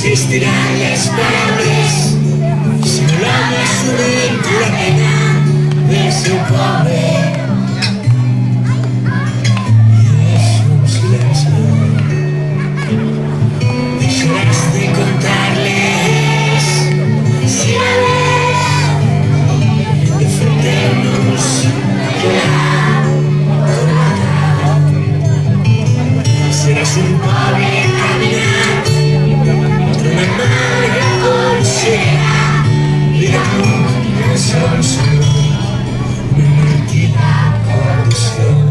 Existirán las palabras, simulamos una aventura pena de ser pobre. Y es un silencio. Dejarás de contarles si la ves, defendernos con la corbata. Serás un pobre caminante, una amarga colchera de la conclusión, solo una mentira condición.